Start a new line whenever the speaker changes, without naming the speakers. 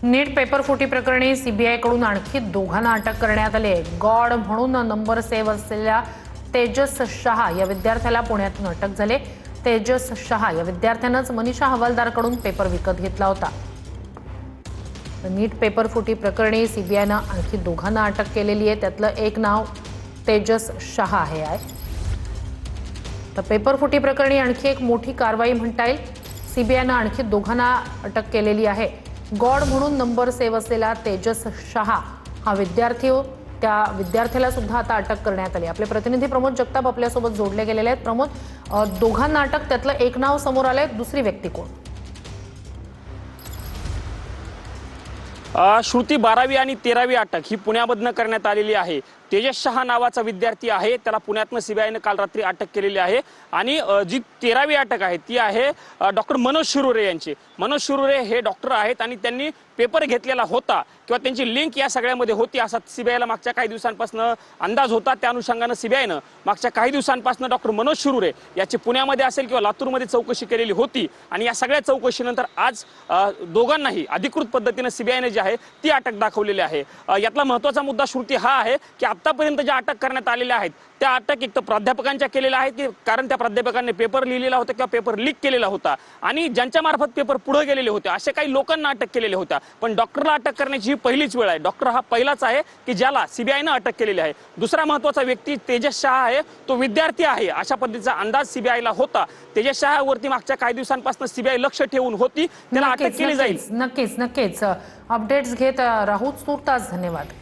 नीट paper फुटी प्रकरणी सीबीआयकडून आणखी दोघांना अटक करण्यात आली आहे। गॉड म्हणून नंबर सेव्ह असलेल्या तेजस शहा या विद्यार्थ्याला पुण्यातून अटक झाली। तेजस शहा या विद्यार्थ्यानंच मनीषा हवालदारकडून पेपर विकत घेतला होता। नीट पेपर फुटी प्रकरणी सीबीआयनं आणखी दोघांना अटक केलेली आहे। त्यातलं एक नाव तेजस शहा हे आहे। तर पेपर फुटी प्रकरणी आणखी एक मोठी कारवाई म्हणता येईल। सीबीआयनं आणखी दोघांना अटक केलेली आहे। गॉड म्हणून नंबर सेव्ह असलेला तेजस शहा हा विद्यार्थी हो, त्या विद्यार्थ्याला सुद्धा आता अटक करण्यात आली। आपले प्रतिनिधी प्रमोद जगताप आपल्यासोबत जोडले गेलेले आहेत। प्रमोद, दोघांना अटक, त्यातलं एक नाव समोर आलंय, दुसरी व्यक्ती कोण?
श्रुती 12वी आणि 13वी अटक ही पुण्यामधनं करण्यात आलेली आहे। तेजस शहा नावाचा विद्यार्थी आहे, त्याला पुण्यातनं सीबीआयनं काल रात्री अटक केलेली आहे। आणि जी 13वी अटक आहे ती आहे डॉक्टर मनोज शिरुरे यांची। मनोज शिरुरे हे डॉक्टर आहेत आणि त्यांनी पेपर घेतलेला होता किंवा त्यांची लिंक या सगळ्यामध्ये होती असा सीबीआयला मागच्या काही दिवसांपासून अंदाज होता। त्या अनुषंगानं सीबीआयनं मागच्या काही दिवसांपासून डॉक्टर मनोज शिरुरे याची पुण्यामध्ये असेल किंवा लातूरमध्ये चौकशी केलेली होती आणि या सगळ्या चौकशीनंतर आज दोघांनाही अधिकृत पद्धतीनं सीबीआयनं जी आहे ती अटक दाखवलेली आहे। यातला महत्त्वाचा मुद्दा श्रुती हा आहे की आतापर्यंत ज्या अटक करण्यात आलेल्या आहेत त्या अटक एक तर प्राध्यापकांच्या केलेल्या आहेत की कारण त्या प्राध्यापकांनी पेपर लिहिलेला होता किंवा पेपर लीक केलेला होता आणि ज्यांच्या मार्फत पेपर पुढे गेलेले होते अशा काही लोकांना अटक केलेल्या होत्या। पण डॉक्टरला अटक करण्याची ही पहिलीच वेळ आहे। डॉक्टर हा पहिलाच आहे की ज्याला सीबीआयनं अटक केलेली आहे। दुसरा महत्त्वाचा व्यक्ती तेजस शहा आहे, तो विद्यार्थी आहे अशा पद्धतीचा अंदाज सीबीआयला होता। तेजस शहावरती मागच्या काही दिवसांपासून सीबीआय लक्ष ठेवून होती, त्याला अटक केली जाईल।
नक्कीच अपडेट्स घेत राहू। तूर्तास धन्यवाद।